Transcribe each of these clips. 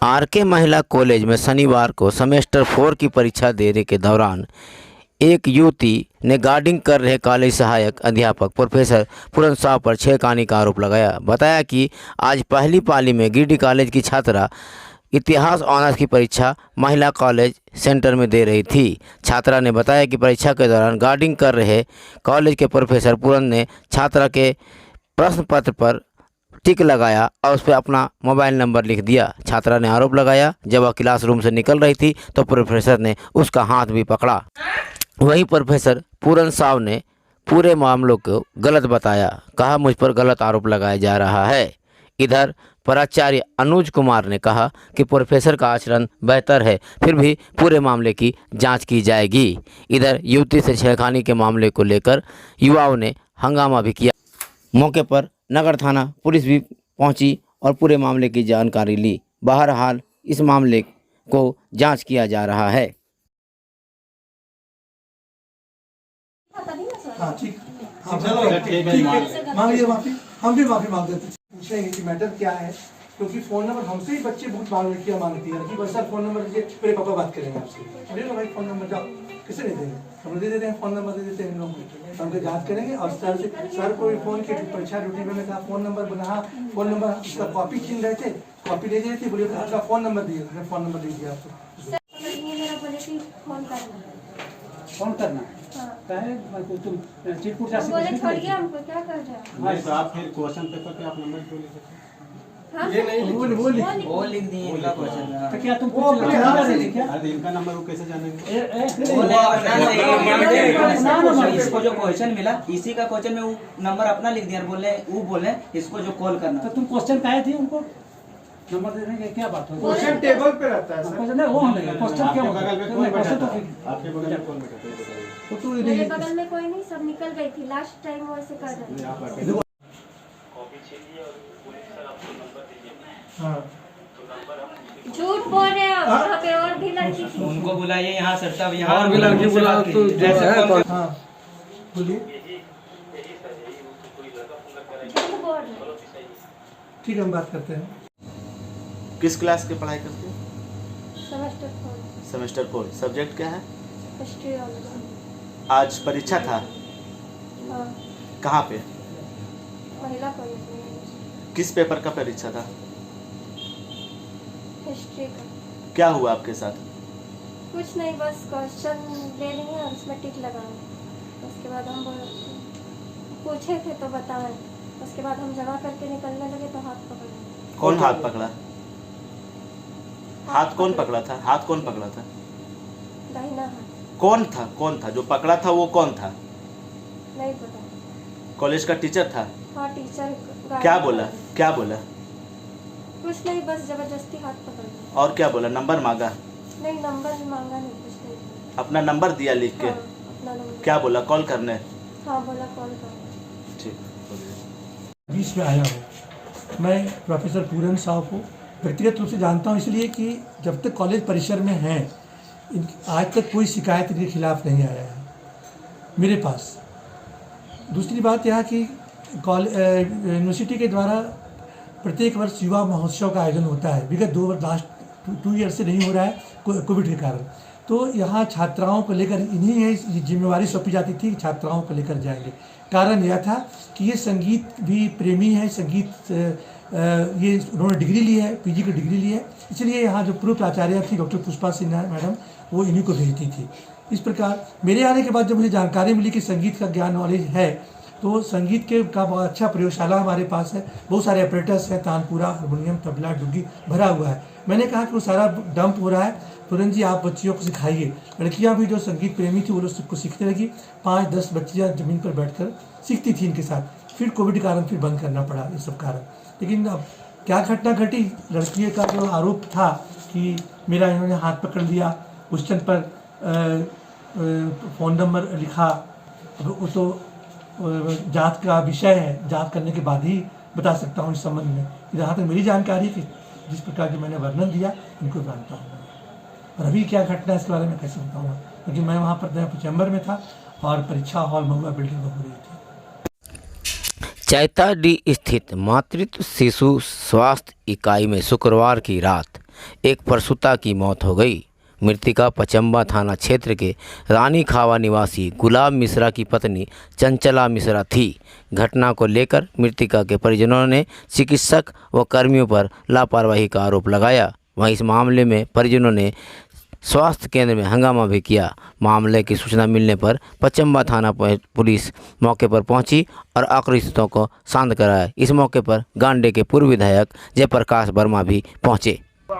R K महिला college में शनिवार को सेमेस्टर 4 की परीक्षा देने के दौरान एक युवती ने गार्डिंग कर रहे कॉलेज सहायक अध्यापक प्रोफेसर पूरन साव पर छेड़खानी का आरोप लगाया। बताया कि आज पहली पाली में गिरिडीह कॉलेज की छात्रा इतिहास ऑनर्स की परीक्षा महिला कॉलेज सेंटर में दे रही थी। छात्रा ने बताया कि परीक्षा के दौरान गार्डिंग कर रहे कॉलेज के प्रोफेसर पूरन ने छात्रा के प्रश्न पत्र पर टिक लगाया और उस पर अपना मोबाइल नंबर लिख दिया। छात्रा ने आरोप लगाया जब वह क्लासरूम से निकल रही थी तो प्रोफेसर ने उसका हाथ भी पकड़ा। वहीं प्रोफेसर पूरन साव ने पूरे मामलों को गलत बताया, कहा मुझ पर गलत आरोप लगाया जा रहा है। इधर प्राचार्य अनुज कुमार ने कहा कि प्रोफेसर का आचरण बेहतर है, फिर भी पूरे मामले की जांच की जाएगी। इधर युवती से छेड़खानी के मामले को लेकर युवाओं ने हंगामा भी किया। मौके पर नगर थाना पुलिस भी पहुंची और पूरे मामले की जानकारी ली। बहरहाल इस मामले को जांच किया जा रहा है। हाँ ठीक, हाँ चलो ठीक है, मांगिए माफी, हम भी माफी मांग देते हैं। पूछेंगे कि मैटर क्या है, क्योंकि फोन नंबर हमसे ही बच्चे बहुत मांगती है कि बस सर फोन नंबर दीजिए, मेरे पापा बात करेंगे आपसे। अरे ना भाई फोन नंबर जाओ, किसे नहीं देंगे, हम दे देते हैं, फोन नंबर दे देते हैं इन लोगों को, हम जांच करेंगे। और सर से सर को भी फोन किया, परीक्षा ड्यूटी में कहा फोन नंबर बना, फोन नंबर उसका कॉपी छीन रहे थे, कॉपी ले जाए थे, बोले आपका फोन नंबर दिए, फोन नंबर दे दिया आपको। फोन करना तुम चिटपुट जा बोले छोड़िए हमको, क्या कर रहे हैं नहीं तो आप फिर क्वेश्चन पेपर पे आप नंबर क्यों लिख सकते हाँ? ये नहीं वो लिख दिए इनका क्वेश्चन। तो क्या तुम वो अपने हाथ से लिखे? अरे इनका नंबर वो कैसे जानेंगे? इसको जो क्वेश्चन मिला इसी का क्वेश्चन में वो नंबर अपना लिख दिया, बोले इसको जो कॉल करना। तो तुम क्वेश्चन काहे थी उनको नंबर देने के, क्या बात है? क्वेश्चन टेबल पे रहता है सर। क्वेश्चन नहीं, वो हम नहीं, क्वेश्चन क्या आपके बगल में कौन बैठा था? आपके बगल में कौन बैठा था? तो तू मेरे बगल में कोई नहीं, सब निकल गई थी लास्ट टाइम, वो ऐसे कर रहे थे। हाँ झूठ बोल रहे हो, वहाँ पे और भी लड़की थी। उनको बुलाइए यहाँ सर, तब यहाँ और भी लड़की बुलाओ तो हाँ बोलिए, झूठ बोल रहे हो। ठीक है हम बात करते हैं। किस क्लास की पढ़ाई करते हो? Semester 4 semester 4। सब्जेक्ट क्या है? History honours. आज परीक्षा था, हाँ कहाँ पे? महिला कॉलेज में किस पेपर का परीक्षा था? हिस्ट्री का। क्या हुआ आपके साथ? कुछ नहीं, बस क्वेश्चन दे रही है और उसमें टिक लगाए। उसके बाद हम पूछे थे तो बताएं, उसके बाद हम जमा करके निकलने लगे तो हाथ पकड़ा। कौन हाथ पकड़ा? हाथ कौन पकड़ा था? हाथ कौन पकड़ा था? दाहिना हाथ। कौन था जो पकड़ा था? वो कौन था? नहीं पता। कॉलेज का टीचर था? हाँ टीचर। क्या बोला? कुछ नहीं, बस जबरदस्ती हाथ पकड़ लिया। और क्या बोला? नंबर मांगा? नहीं नंबर भी मांगा नहीं, कुछ नहीं। अपना नंबर दिया लिख के? हाँ, अपना नंबर। क्या बोला? कॉल करने? हाँ बोला कॉल करना। ठीक। बीच में आया हूँ मैं प्रोफेसर पूरन साव को व्यक्तिगत रूप से जानता हूँ, इसलिए कि जब तक कॉलेज परिसर में हैं आज तक कोई शिकायत इनके खिलाफ नहीं आया है मेरे पास। दूसरी बात यह कि यूनिवर्सिटी के द्वारा प्रत्येक वर्ष युवा महोत्सव का आयोजन होता है। विगत 2 ईयर से नहीं हो रहा है कोविड के कारण। तो यहाँ छात्राओं को लेकर इन्हीं जिम्मेवारी सौंपी जाती थी कि छात्राओं को लेकर जाएंगे। कारण यह था कि ये संगीत भी प्रेमी है, संगीत ये उन्होंने डिग्री ली है, पीजी की डिग्री ली है, इसलिए यहाँ जो पूर्व प्राचार्य थी डॉक्टर पुष्पा सिन्हा मैडम, वो इन्हीं को भेजती थी। इस प्रकार मेरे आने के बाद जब मुझे जानकारी मिली कि संगीत का ज्ञान नॉलेज है, तो संगीत के का बहुत अच्छा प्रयोगशाला हमारे पास है, बहुत सारे ऑपरेटर्स हैं, तानपुरा, हारमोनियम, तबला, डुग्गी भरा हुआ है। मैंने कहा कि वो सारा डंप हो रहा है, पूरन जी आप बच्चियों को सिखाइए। लड़कियां भी जो संगीत प्रेमी थी वो लोग सबको सीखने लगी। 5-10 बच्चियाँ ज़मीन पर बैठकर सीखती थी इनके साथ। फिर कोविड के कारण फिर बंद करना पड़ा ये सब कारण। लेकिन अब क्या घटना घटी, लड़की का जो आरोप था कि मेरा इन्होंने हाथ पकड़ लिया, क्वेश्चन पर फ़ोन नंबर लिखा, वो तो जांच का विषय है, जांच करने के बाद ही बता सकता हूँ इस संबंध में। जहाँ तक मेरी जानकारी कि जिस प्रकार की मैंने वर्णन दिया इनको जानता हूँ। और अभी क्या घटना है इसके बारे में कैसे बताऊँगा, क्योंकि मैं वहाँ पर चैम्बर में था और परीक्षा हॉल महुआ बिल्डिंग में हो रही थी। चैताडीह स्थित मातृत्व शिशु स्वास्थ्य इकाई में शुक्रवार की रात एक प्रसूता की मौत हो गई। मृतिका पचम्बा थाना क्षेत्र के रानी खावा निवासी गुलाब मिश्रा की पत्नी चंचला मिश्रा थी। घटना को लेकर मृतिका के परिजनों ने चिकित्सक व कर्मियों पर लापरवाही का आरोप लगाया। वहीं इस मामले में परिजनों ने स्वास्थ्य केंद्र में हंगामा भी किया। मामले की सूचना मिलने पर पचम्बा थाना पुलिस मौके पर पहुंची और आक्रोशितों को शांत कराया। इस मौके पर गांडे के पूर्व विधायक जयप्रकाश वर्मा भी पहुंचे। और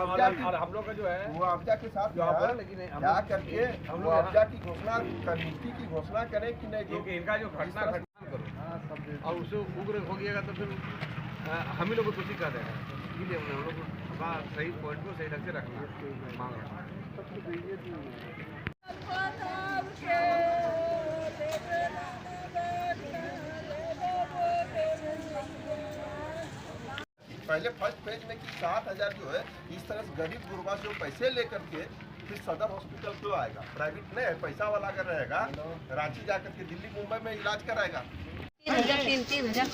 हम लोग का जो है मुआवजा के साथ मुआवजा लेकिन क्या करके हम लोग मुआवजा की घोषणा नीति की घोषणा करें कि नहीं जो इनका जो घटना करो और उसे उग्र हो गया तो फिर हम ही लोग को दोषी कर देंगे। इसलिए हम लोग को सही पॉइंट को सही ढंग से रखना मांग रहा पहले फर्स्ट पेज में कि 7,000 जो है इस तरह से गरीब गुरबा से पैसे लेकर के फिर सदर हॉस्पिटल क्यों आएगा? प्राइवेट नहीं है, पैसा वाला अगर रहेगा रांची जाकर के दिल्ली मुंबई में इलाज कराएगा। 3,000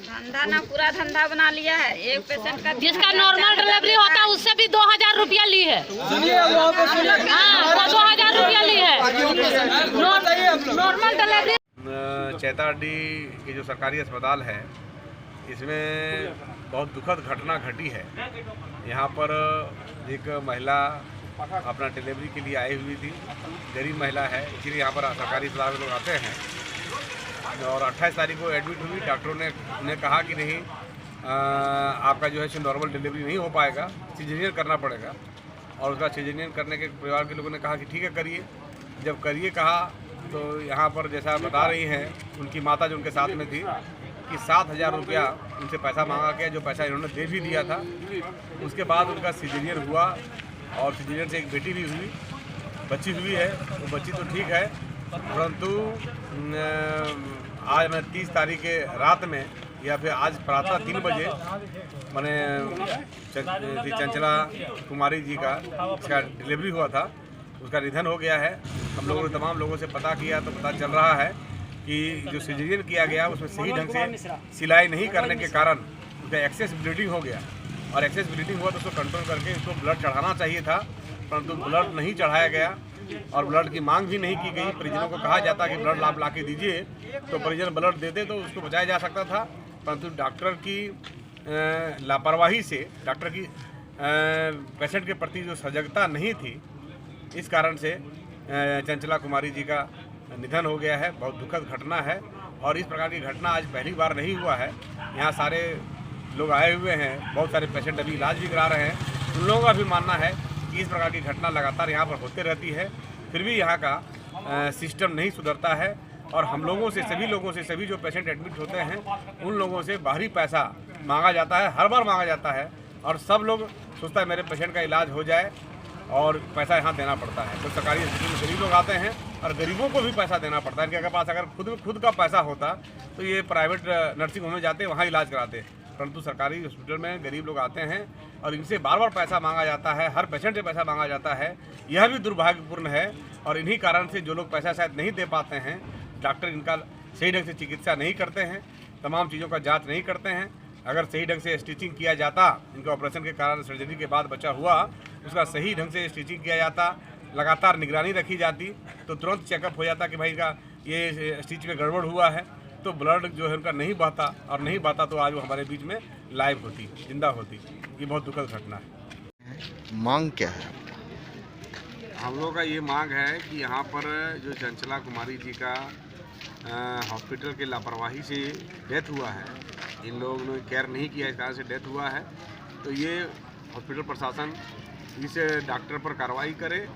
धंधा ना पूरा धंधा बना लिया है। एक पेशेंट का जिसका नॉर्मल डिलीवरी होता है उससे भी 2,000 रुपया ली है। हाँ, 2,000 रुपया ली है नॉर्मल डिलीवरी। चैताडी की जो सरकारी अस्पताल है इसमें बहुत दुखद घटना घटी है। यहाँ पर एक महिला अपना डिलीवरी के लिए आई हुई थी, गरीब महिला है, इसीलिए यहाँ पर सरकारी अस्पताल में लोग आते हैं। और 28 तारीख को एडमिट हुई। डॉक्टरों ने उन्हें कहा कि नहीं आपका जो है नॉर्मल डिलीवरी नहीं हो पाएगा, सिजेरियन करना पड़ेगा। और उसका सिजेरियन करने के परिवार के लोगों ने कहा कि ठीक है करिए। जब करिए कहा तो यहाँ पर जैसा बता रही हैं उनकी माता जो उनके साथ में थी कि 7,000 रुपया उनसे पैसा मांगा गया, जो पैसा इन्होंने दे भी दिया था। उसके बाद उनका सिजेरियन हुआ और सिजेरियन से एक बेटी भी हुई, बच्ची हुई है। वो बच्ची तो ठीक है, परंतु आज मैं 30 तारीख के रात में या फिर आज प्रातः 3 बजे मैंने चंचला कुमारी जी का इसका डिलीवरी हुआ था, उसका निधन हो गया है। हम लोगों ने तमाम लोगों से पता किया तो पता चल रहा है कि जो सिजेरियन किया गया उसमें सही ढंग से सिलाई नहीं करने के कारण उसका एक्सेस ब्लीडिंग हो गया। और एक्सेस ब्लीडिंग हुआ तो उसको कंट्रोल करके उसको ब्लड चढ़ाना चाहिए था, परंतु ब्लड नहीं चढ़ाया गया और ब्लड की मांग भी नहीं की गई। परिजनों को कहा जाता कि ब्लड आप ला के दीजिए, तो परिजन ब्लड देते तो उसको बचाया जा सकता था, परंतु डॉक्टर की लापरवाही से, डॉक्टर की पेशेंट के प्रति जो सजगता नहीं थी, इस कारण से चंचला कुमारी जी का निधन हो गया है। बहुत दुखद घटना है और इस प्रकार की घटना आज पहली बार नहीं हुआ है। यहाँ सारे लोग आए हुए हैं, बहुत सारे पेशेंट अभी इलाज भी करा रहे हैं। उन लोगों का भी मानना है कि इस प्रकार की घटना लगातार यहाँ पर होते रहती है, फिर भी यहाँ का सिस्टम नहीं सुधरता है। और हम लोगों से, सभी लोगों से, सभी जो पेशेंट एडमिट होते हैं उन लोगों से बाहरी पैसा मांगा जाता है, हर बार मांगा जाता है। और सब लोग सोचता है मेरे पेशेंट का इलाज हो जाए और पैसा यहाँ देना पड़ता है। तो सरकारी हॉस्पिटल में गरीब लोग आते हैं और गरीबों को भी पैसा देना पड़ता है। इनके पास अगर खुद का पैसा होता तो ये प्राइवेट नर्सिंग होम में जाते, वहाँ इलाज कराते, परंतु सरकारी हॉस्पिटल में गरीब लोग आते हैं और इनसे बार बार पैसा मांगा जाता है, हर पेशेंट से पैसा मांगा जाता है। यह भी दुर्भाग्यपूर्ण है और इन्हीं कारण से जो लोग पैसा शायद नहीं दे पाते हैं, डॉक्टर इनका सही ढंग से चिकित्सा नहीं करते हैं, तमाम चीज़ों का जाँच नहीं करते हैं। अगर सही ढंग से स्टिचिंग किया जाता, इनका ऑपरेशन के कारण सर्जरी के बाद बचा हुआ, उसका सही ढंग से स्टिचिंग किया जाता, लगातार निगरानी रखी जाती, तो तुरंत चेकअप हो जाता कि भाई का ये स्टिच में गड़बड़ हुआ है, तो ब्लड जो है उनका नहीं बहता, और नहीं बहता तो आज वो हमारे बीच में लाइव होती, जिंदा होती। ये बहुत दुखद घटना है। मांग क्या है? हम लोग का ये मांग है कि यहाँ पर जो चंचला कुमारी जी का हॉस्पिटल के लापरवाही से डेथ हुआ है, इन लोगों ने केयर नहीं किया, इस कारण से डेथ हुआ है, तो ये हॉस्पिटल प्रशासन इस डॉक्टर पर कार्रवाई करे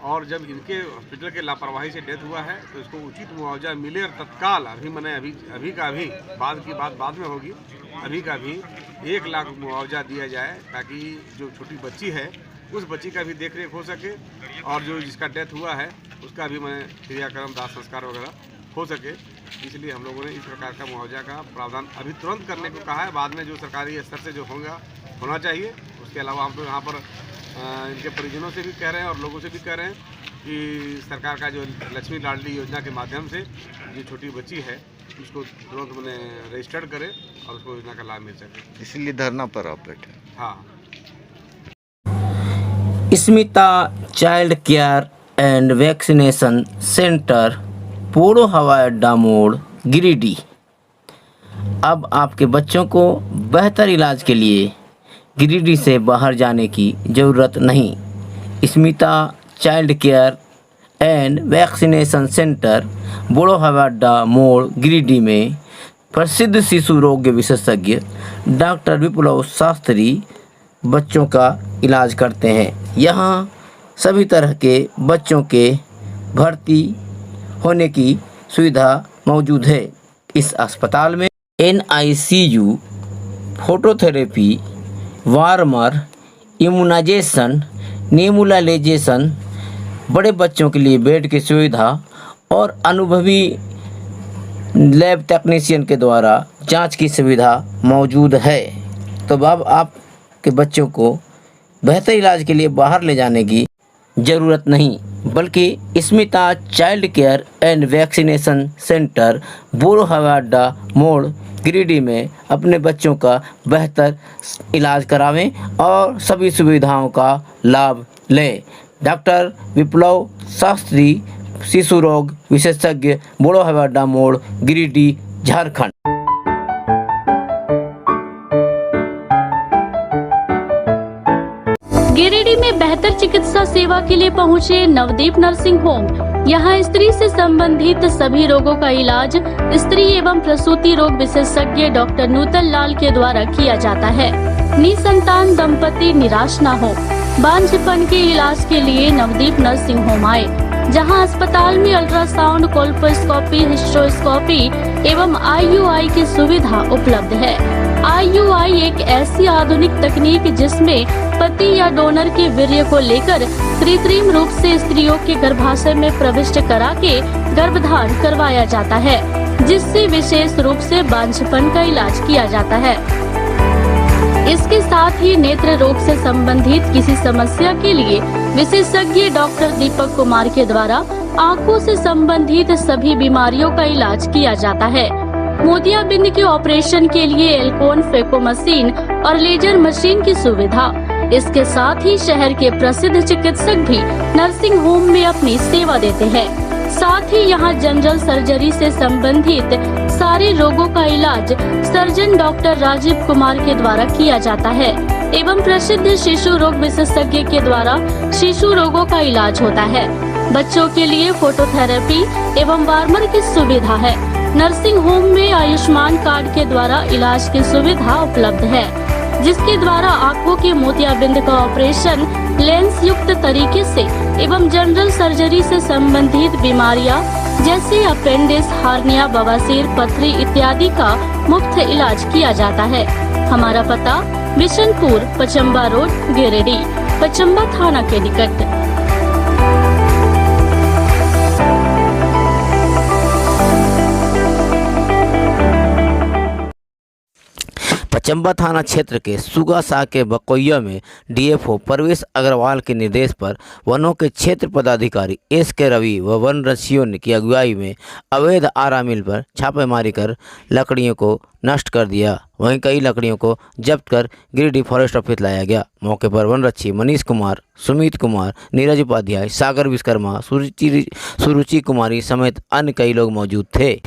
और जब इनके हॉस्पिटल के लापरवाही से डेथ हुआ है तो इसको उचित मुआवजा मिले और तत्काल अभी का भी, बाद की बात बाद में होगी, अभी का भी 1 लाख मुआवजा दिया जाए, ताकि जो छोटी बच्ची है उस बच्ची का भी देख रेख हो सके और जो जिसका डेथ हुआ है उसका भी क्रियाक्रम दाह संस्कार वगैरह हो सके। इसलिए हम लोगों ने इस प्रकार का मुआवजा का प्रावधान अभी तुरंत करने को कहा है, बाद में जो सरकारी स्तर से जो होना चाहिए। उसके अलावा हम लोग यहाँ पर इनके परिजनों से भी कह रहे हैं और लोगों से भी कह रहे हैं कि सरकार का जो लक्ष्मी लाडली योजना के माध्यम से जो छोटी बच्ची है उसको तुरंत मैंने रजिस्टर्ड करे और उसको योजना का लाभ मिल सके। इसलिए धरना पर आप बैठे। हाँ। Smita child care and vaccination centre, पोड़ो हवाई अड्डा मोड़, गिरिडीह। अब आपके बच्चों को बेहतर इलाज के लिए गिरिडीह से बाहर जाने की ज़रूरत नहीं। Smita child care and vaccination centre, पोड़ो हवाई अड्डा मोड़, गिरिडीह में प्रसिद्ध शिशु रोग विशेषज्ञ डॉक्टर विप्लव शास्त्री बच्चों का इलाज करते हैं। यहाँ सभी तरह के बच्चों के भर्ती होने की सुविधा मौजूद है। इस अस्पताल में NICU, phototherapy, warmer, immunisation, nebulisation, बड़े बच्चों के लिए बेड की सुविधा और अनुभवी लैब टेक्नीशियन के द्वारा जांच की सुविधा मौजूद है। तो अब आपके बच्चों को बेहतर इलाज के लिए बाहर ले जाने की ज़रूरत नहीं, बल्कि Smita child care and vaccination centre, पोड़ो हवाई अड्डा मोड़, गिरिडीह में अपने बच्चों का बेहतर इलाज करावें और सभी सुविधाओं का लाभ लें। डॉक्टर विप्लव शास्त्री, शिशु रोग विशेषज्ञ, पोड़ो हवाई अड्डा मोड़, गिरिडीह, झारखंड। गिरिडीह में बेहतर चिकित्सा सेवा के लिए पहुंचे नवदीप नर्सिंग होम। यहाँ स्त्री से संबंधित सभी रोगों का इलाज स्त्री एवं प्रसूति रोग विशेषज्ञ डॉक्टर नूतन लाल के द्वारा किया जाता है। निसंतान दंपति निराश न हो, बांझपन के इलाज के लिए नवदीप नर्सिंग होम आए, जहां अस्पताल में अल्ट्रासाउंड, कोल्पोस्कोपी, हिस्ट्रोस्कोपी एवं IUI की सुविधा उपलब्ध है। IUI एक ऐसी आधुनिक तकनीक जिसमें पति या डोनर के वीर्य को लेकर कृत्रिम रूप से स्त्रियों के गर्भाशय में प्रविष्ट करा के गर्भधारण करवाया जाता है, जिससे विशेष रूप से बांझपन का इलाज किया जाता है। इसके साथ ही नेत्र रोग से संबंधित किसी समस्या के लिए विशेषज्ञ डॉक्टर दीपक कुमार के द्वारा आंखों से संबंधित सभी बीमारियों का इलाज किया जाता है। मोतियाबिंद के ऑपरेशन के लिए एल्कोन फेको मशीन और लेजर मशीन की सुविधा। इसके साथ ही शहर के प्रसिद्ध चिकित्सक भी नर्सिंग होम में अपनी सेवा देते हैं। साथ ही यहाँ जनरल सर्जरी से संबंधित सारे रोगों का इलाज सर्जन डॉक्टर राजीव कुमार के द्वारा किया जाता है एवं प्रसिद्ध शिशु रोग विशेषज्ञ के द्वारा शिशु रोगों का इलाज होता है। बच्चों के लिए फोटोथेरेपी एवं वार्मर की सुविधा है। नर्सिंग होम में आयुष्मान कार्ड के द्वारा इलाज की सुविधा उपलब्ध है, जिसके द्वारा आंखों के मोतियाबिंद का ऑपरेशन लेंस युक्त तरीके से एवं जनरल सर्जरी से संबंधित बीमारियां जैसे अपेंडिक्स, हार्निया, बवासीर, पथरी इत्यादि का मुफ्त इलाज किया जाता है। हमारा पता बिशनपुर, पचम्बा रोड, गिरिडीह, पचम्बा थाना के निकट। पचम्बा थाना क्षेत्र के सुगासा के बकोइया में DFO परवेश अग्रवाल के निर्देश पर वनों के क्षेत्र पदाधिकारी SK रवि व वन रक्षियों की अगुवाई में अवैध आरा मिल पर छापेमारी कर लकड़ियों को नष्ट कर दिया। वहीं कई लकड़ियों को जब्त कर गिरिडीह फॉरेस्ट ऑफिस लाया गया। मौके पर वन रक्षी मनीष कुमार, सुमित कुमार, नीरज उपाध्याय, सागर विश्वकर्मा, सुरुचि कुमारी समेत अन्य कई लोग मौजूद थे।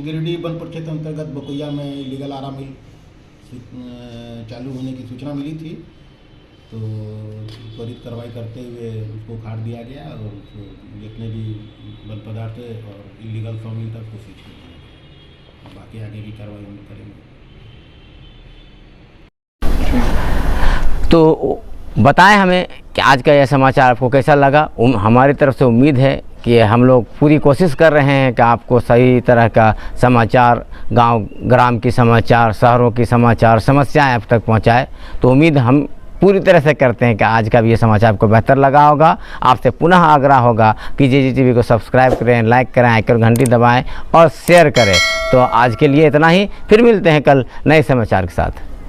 गिरिडीह वन परिक्षेत्र अंतर्गत बकोया में इलीगल आरा मिल चालू होने की सूचना मिली थी, तो त्वरित कार्रवाई करते हुए उसको उखाड़ दिया गया और उसको जितने भी वन पदार्थ और इलीगल सॉमिल तक को सीज किया गया। बाकी आगे की कार्रवाई हम करेंगे। तो बताएं हमें कि आज का यह समाचार आपको कैसा लगा। हमारी तरफ से उम्मीद है कि हम लोग पूरी कोशिश कर रहे हैं कि आपको सही तरह का समाचार, गांव ग्राम की समाचार, शहरों की समाचार, समस्याएं आप तक पहुंचाए। तो उम्मीद हम पूरी तरह से करते हैं कि आज का भी ये समाचार आपको बेहतर लगा होगा। आपसे पुनः आग्रह होगा कि JG TV को सब्सक्राइब करें, लाइक करें, आइकन घंटी दबाएं और शेयर करें। तो आज के लिए इतना ही, फिर मिलते हैं कल नए समाचार के साथ।